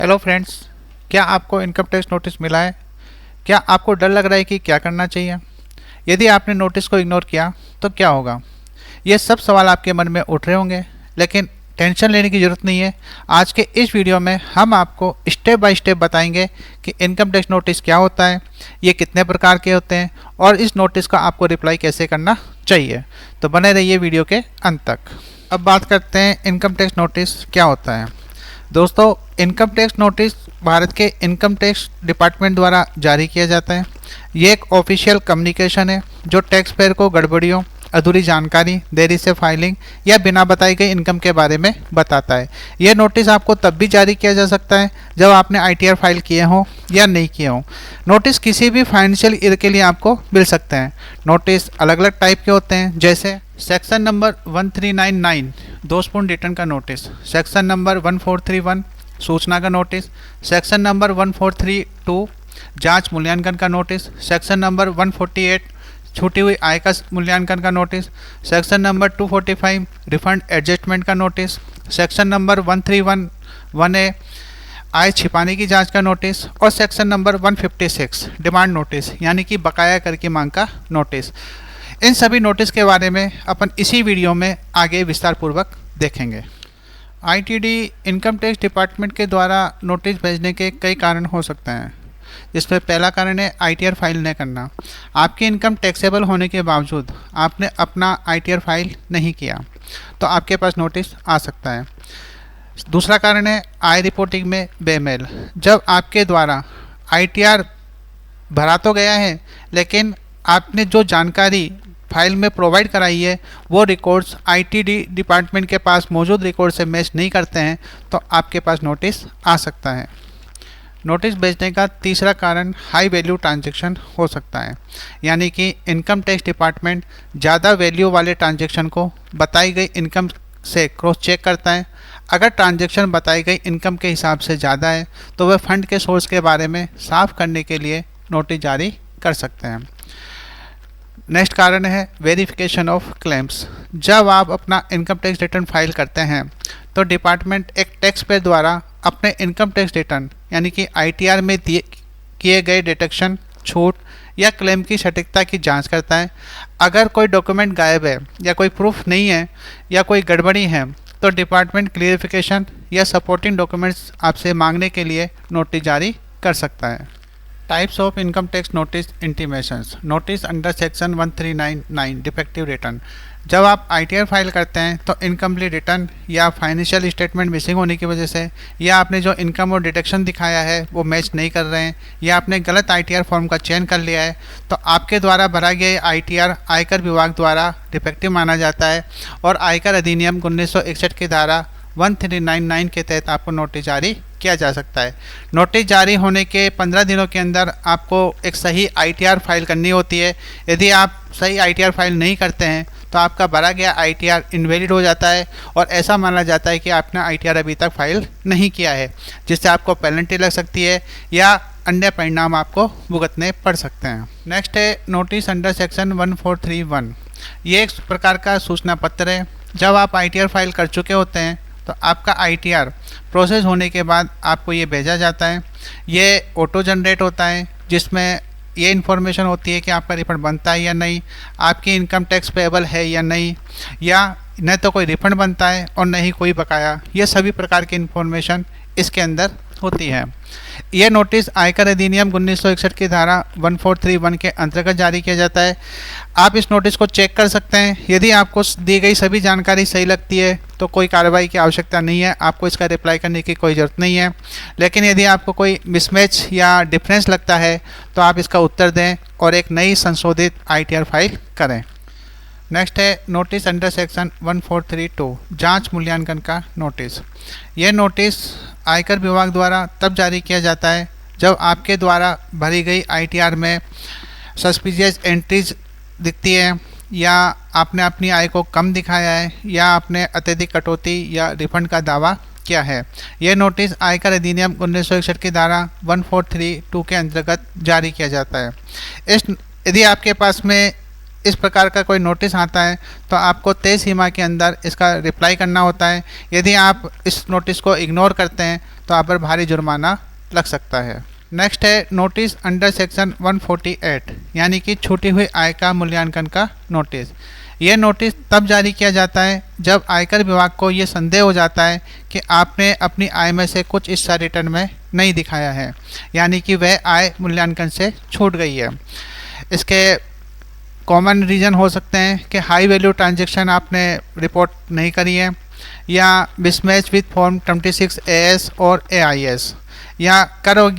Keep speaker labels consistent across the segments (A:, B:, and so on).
A: Hello friends, क्या आपको income tax notice मिला है? क्या आपको डर लग रहा है कि क्या करना चाहिए? यदि आपने नोटिस को इग्नोर किया तो क्या होगा? ये सब सवाल आपके मन में उठ रहे होंगे, लेकिन टेंशन लेने की ज़रूरत नहीं है। आज के इस वीडियो में हम आपको स्टेप बाय स्टेप बताएंगे कि इनकम टैक्स नोटिस क्या होता है, ये कितने प्रकार के होते हैं और इस नोटिस का आपको रिप्लाई कैसे करना चाहिए। तो बने रहिए वीडियो के अंत तक। अब बात करते हैं इनकम टैक्स नोटिस क्या होता है। दोस्तों, इनकम टैक्स नोटिस भारत के इनकम टैक्स डिपार्टमेंट द्वारा जारी किया जाता है। ये एक ऑफिशियल कम्युनिकेशन है जो टैक्स पेयर को गड़बड़ियों, अधूरी जानकारी, देरी से फाइलिंग या बिना बताई गई इनकम के बारे में बताता है। यह नोटिस आपको तब भी जारी किया जा सकता है जब आपने आईटीआर फाइल किए हों या नहीं किए हों। नोटिस किसी भी फाइनेंशियल ईयर के लिए आपको मिल सकते हैं। नोटिस अलग अलग टाइप के होते हैं, जैसे सेक्शन नंबर 1399 दोषपूर्ण रिटर्न का नोटिस, सेक्शन नंबर 1431 सूचना का नोटिस, सेक्शन नंबर 1432 जांच मूल्यांकन का नोटिस, सेक्शन नंबर 148 छूटी हुई आय का मूल्यांकन का notice, section number 245 refund adjustment का नोटिस, सेक्शन नंबर 1311A आय छिपाने की जांच का नोटिस और सेक्शन नंबर 156 डिमांड नोटिस यानी कि बकाया कर की मांग का नोटिस। इन सभी नोटिस के बारे में अपन इसी वीडियो में आगे विस्तार पूर्वक देखेंगे। आईटीडी इनकम टैक्स डिपार्टमेंट के द्वारा नोटिस भेजने के कई कारण हो सकते हैं, जिसमें पहला कारण है आईटीआर फाइल न करना। आपकी इनकम टैक्सेबल होने के बावजूद आपने अपना आईटीआर फाइल नहीं किया तो आपके पास नोटिस आ सकता है। दूसरा कारण है आय रिपोर्टिंग में बेमेल। जब आपके द्वारा आईटीआर भरा तो गया है, लेकिन आपने जो जानकारी फाइल में प्रोवाइड कराई है वो रिकॉर्ड्स आईटीडी डिपार्टमेंट के पास मौजूद रिकॉर्ड से मैच नहीं करते हैं तो आपके पास नोटिस आ सकता है। नोटिस भेजने का तीसरा कारण हाई वैल्यू ट्रांजैक्शन हो सकता है, यानी कि इनकम टैक्स डिपार्टमेंट ज़्यादा वैल्यू वाले ट्रांजैक्शन को बताई गई इनकम से क्रॉस चेक करता है। अगर ट्रांजैक्शन बताई गई इनकम के हिसाब से ज़्यादा है तो वह फंड के सोर्स के बारे में साफ करने के लिए नोटिस जारी कर सकते हैं। नेक्स्ट कारण है वेरिफिकेशन ऑफ क्लेम्स। जब आप अपना इनकम टैक्स रिटर्न फाइल करते हैं तो डिपार्टमेंट एक टैक्स पेयर द्वारा अपने इनकम टैक्स रिटर्न यानी कि आईटीआर में किए गए डिडक्शन, छूट या क्लेम की सटीकता की जांच करता है। अगर कोई डॉक्यूमेंट गायब है या कोई प्रूफ नहीं है या कोई गड़बड़ी है तो डिपार्टमेंट क्लियरिफिकेशन या सपोर्टिंग डॉक्यूमेंट्स आपसे मांगने के लिए नोटिस जारी कर सकता है। Types of income tax notice intimations. Notice under section 1399 defective return. जब आप आईटीआर फाइल करते हैं तो इनकम्प्लीट रिटर्न या फाइनेंशियल स्टेटमेंट मिसिंग होने की वजह से, या आपने जो इनकम और डिडक्शन दिखाया है वो मैच नहीं कर रहे हैं, या आपने गलत आईटीआर फॉर्म का चयन कर लिया है, तो आपके द्वारा भरा गया आईटीआर आयकर विभाग द्वारा डिफेक्टिव माना जाता है और आयकर अधिनियम 1961 की धारा 1399 के तहत आपको नोटिस जारी किया जा सकता है। नोटिस जारी होने के 15 दिनों के अंदर आपको एक सही आईटीआर फाइल करनी होती है। यदि आप सही आईटीआर फाइल नहीं करते हैं तो आपका भरा गया आईटीआर इनवैलिड हो जाता है और ऐसा माना जाता है कि आपने आईटीआर अभी तक फाइल नहीं किया है, जिससे आपको पेनल्टी लग सकती है या अन्य परिणाम आपको भुगतने पड़ सकते हैं। नेक्स्ट है नोटिस अंडर सेक्शन 1431। ये एक प्रकार का सूचना पत्र है। जब आप आईटीआर फाइल कर चुके होते हैं तो आपका आईटीआर प्रोसेस होने के बाद आपको ये भेजा जाता है। ये ऑटो जनरेट होता है, जिसमें ये इन्फॉर्मेशन होती है कि आपका रिफंड बनता है या नहीं, आपकी इनकम टैक्स पेएबल है या नहीं, या न तो कोई रिफंड बनता है और न ही कोई बकाया। ये सभी प्रकार की इन्फॉर्मेशन इसके अंदर होती है। यह नोटिस आयकर अधिनियम 1961 की धारा 1431 के अंतर्गत जारी किया जाता है। आप इस नोटिस को चेक कर सकते हैं। यदि आपको दी गई सभी जानकारी सही लगती है तो कोई कार्रवाई की आवश्यकता नहीं है, आपको इसका रिप्लाई करने की कोई ज़रूरत नहीं है। लेकिन यदि आपको कोई मिसमैच या डिफरेंस लगता है तो आप इसका उत्तर दें और एक नई संशोधित आईटीआर फाइल करें। नेक्स्ट है नोटिस अंडर सेक्शन 1432 जांच मूल्यांकन का नोटिस। यह नोटिस आयकर विभाग द्वारा तब जारी किया जाता है जब आपके द्वारा भरी गई आईटीआर में सस्पिशियस एंट्रीज दिखती है, या आपने अपनी आय को कम दिखाया है, या आपने अत्यधिक कटौती या रिफंड का दावा किया है। यह नोटिस आयकर अधिनियम 1961 की धारा 1432 के अंतर्गत जारी किया जाता है। यदि आपके पास में इस प्रकार का कोई नोटिस आता है तो आपको तय सीमा के अंदर इसका रिप्लाई करना होता है। यदि आप इस नोटिस को इग्नोर करते हैं तो आप पर भारी जुर्माना लग सकता है। नेक्स्ट है नोटिस अंडर सेक्शन 148 यानी कि छूटी हुई आय का मूल्यांकन का नोटिस। यह नोटिस तब जारी किया जाता है जब आयकर विभाग को ये संदेह हो जाता है कि आपने अपनी आय में से कुछ हिस्सा रिटर्न में नहीं दिखाया है, यानी कि वह आय मूल्यांकन से छूट गई है। इसके कॉमन रीज़न हो सकते हैं कि हाई वैल्यू ट्रांजैक्शन आपने रिपोर्ट नहीं करी है, या मिसमैच विद फॉर्म 26 AS और AIS, या कर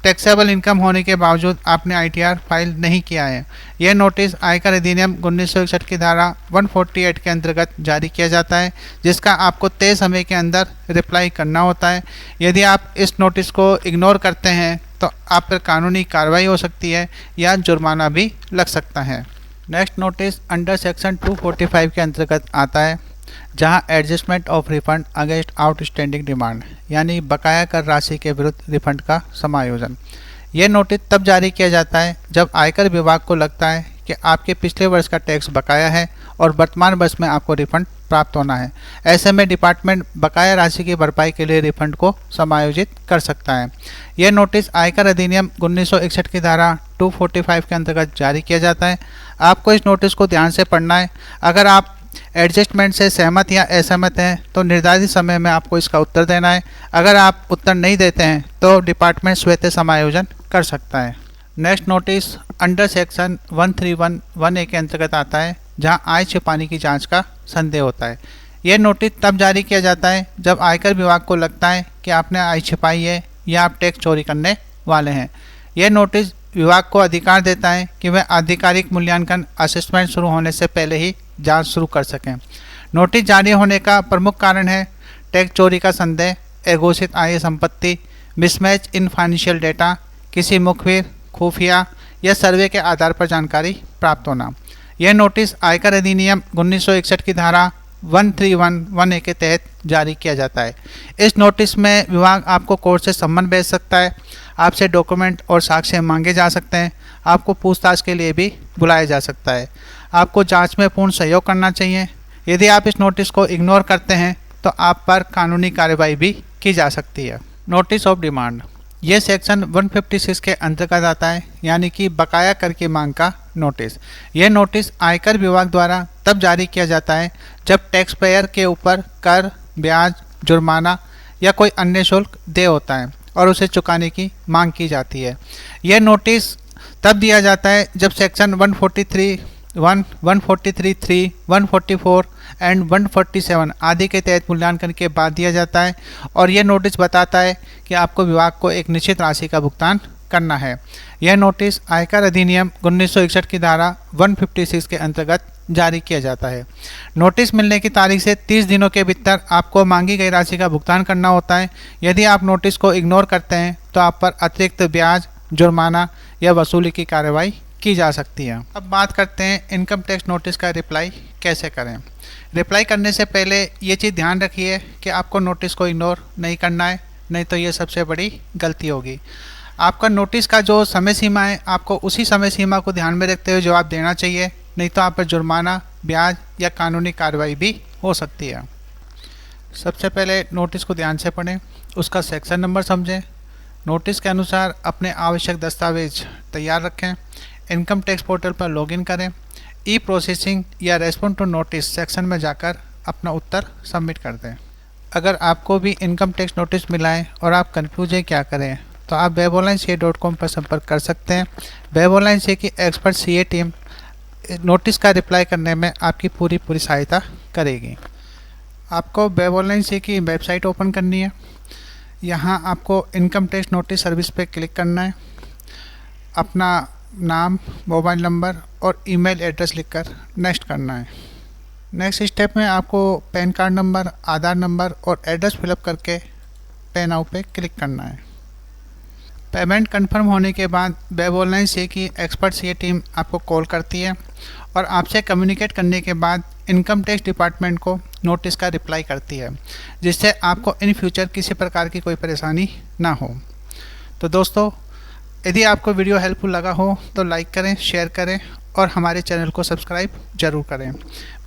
A: टैक्सेबल इनकम होने के बावजूद आपने ITR फाइल नहीं किया है। यह नोटिस आयकर अधिनियम 1961 की धारा 148 के अंतर्गत जारी किया जाता है, जिसका आपको तय समय के अंदर रिप्लाई करना होता है। यदि आप इस नोटिस को इग्नोर करते हैं तो आप पर कानूनी कार्रवाई हो सकती है या जुर्माना भी लग सकता है। नेक्स्ट नोटिस अंडर सेक्शन 245 के अंतर्गत आता है, जहां adjustment of refund against outstanding demand यानी बकाया कर राशि के विरुद्ध रिफंड का समायोजन। यह नोटिस तब जारी किया जाता है जब आयकर विभाग को लगता है कि आपके पिछले वर्ष का टैक्स बकाया है और वर्तमान वर्ष में आपको रिफंड प्राप्त होना है। ऐसे में डिपार्टमेंट बकाया राशि की भरपाई के लिए रिफंड को समायोजित कर सकता है। यह नोटिस आयकर अधिनियम 1961 की धारा 245 के अंतर्गत जारी किया जाता है। आपको इस नोटिस को ध्यान से पढ़ना है। अगर आप एडजस्टमेंट से सहमत या असहमत हैं तो निर्धारित समय में आपको इसका उत्तर देना है। अगर आप उत्तर नहीं देते हैं तो डिपार्टमेंट स्वतः समायोजन कर सकता है। Next notice under section 1311A के अंतर्गत आता है, जहां आय छिपाने की जांच का संदेह होता है। यह नोटिस तब जारी किया जाता है जब आयकर विभाग को लगता है कि आपने आय छिपाई है या आप टैक्स चोरी करने वाले हैं। यह नोटिस विभाग को अधिकार देता है कि वह आधिकारिक मूल्यांकन असेसमेंट शुरू होने से पहले ही जांच शुरू कर सकें। नोटिस जारी होने का प्रमुख कारण है टैक्स चोरी का संदेह, अघोषित आय संपत्ति, मिसमैच इन फाइनेंशियल डेटा, किसी मुखबिर, खुफिया या सर्वे के आधार पर जानकारी प्राप्त होना। यह नोटिस आयकर अधिनियम 1961 की धारा 1311A के तहत जारी किया जाता है। इस नोटिस में विभाग आपको कोर्ट से सम्मन भेज सकता है, आपसे डॉक्यूमेंट और साक्ष्य मांगे जा सकते हैं, आपको पूछताछ के लिए भी बुलाया जा सकता है। आपको जांच में पूर्ण सहयोग करना चाहिए। यदि आप इस नोटिस को इग्नोर करते हैं तो आप पर कानूनी कार्रवाई भी की जा सकती है। नोटिस ऑफ डिमांड, यह सेक्शन 156 के अंतर्गत आता है, यानी कि बकाया कर की मांग का नोटिस। यह नोटिस आयकर विभाग द्वारा तब जारी किया जाता है जब टैक्स पेयर के ऊपर कर, ब्याज, जुर्माना या कोई अन्य शुल्क देय होता है और उसे चुकाने की मांग की जाती है। यह नोटिस तब दिया जाता है जब सेक्शन 143(1), 143(3), 144 एंड 147 आदि के तहत मूल्यांकन के बाद दिया जाता है और यह नोटिस बताता है कि आपको विभाग को एक निश्चित राशि का भुगतान करना है। यह नोटिस आयकर अधिनियम 1961 की धारा 156 के अंतर्गत जारी किया जाता है। नोटिस मिलने की तारीख से 30 दिनों के भीतर आपको मांगी गई राशि का भुगतान करना होता है। यदि आप नोटिस को इग्नोर करते हैं तो आप पर अतिरिक्त ब्याज, जुर्माना या वसूली की कार्रवाई की जा सकती है। अब बात करते हैं इनकम टैक्स नोटिस का रिप्लाई कैसे करें। रिप्लाई करने से पहले ये चीज़ ध्यान रखिए कि आपको नोटिस को इग्नोर नहीं करना है, नहीं तो ये सबसे बड़ी गलती होगी। आपका नोटिस का जो समय सीमा है, आपको उसी समय सीमा को ध्यान में रखते हुए जवाब देना चाहिए, नहीं तो आप पर जुर्माना, ब्याज या कानूनी कार्रवाई भी हो सकती है। सबसे पहले नोटिस को ध्यान से पढ़ें, उसका सेक्शन नंबर समझें, नोटिस के अनुसार अपने आवश्यक दस्तावेज तैयार रखें, इनकम टैक्स पोर्टल पर लॉगिन करें, ई प्रोसेसिंग या रेस्पॉन्ड टू नोटिस सेक्शन में जाकर अपना उत्तर सबमिट कर दें। अगर आपको भी इनकम टैक्स नोटिस मिला है और आप कंफ्यूज हैं क्या करें, तो आप webonlinec.com पर संपर्क कर सकते हैं। webonlinec की एक्सपर्ट CA टीम नोटिस का रिप्लाई करने में आपकी पूरी सहायता करेगी। आपको webonlinec की वेबसाइट ओपन करनी है। यहाँ आपको इनकम टैक्स नोटिस सर्विस पे क्लिक करना है, अपना नाम, मोबाइल नंबर और ईमेल एड्रेस लिखकर नेक्स्ट करना है। नेक्स्ट स्टेप में आपको पैन कार्ड नंबर, आधार नंबर और एड्रेस फिलअप करके पे नाउ पे क्लिक करना है। पेमेंट कंफर्म होने के बाद webonlinec की एक्सपर्ट CA टीम आपको कॉल करती है और आपसे कम्युनिकेट करने के बाद इनकम टैक्स डिपार्टमेंट को नोटिस का रिप्लाई करती है, जिससे आपको इन फ्यूचर किसी प्रकार की कोई परेशानी ना हो। तो दोस्तों, यदि आपको वीडियो हेल्पफुल लगा हो तो लाइक करें, शेयर करें और हमारे चैनल को सब्सक्राइब जरूर करें।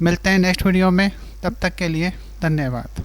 A: मिलते हैं नेक्स्ट वीडियो में, तब तक के लिए धन्यवाद।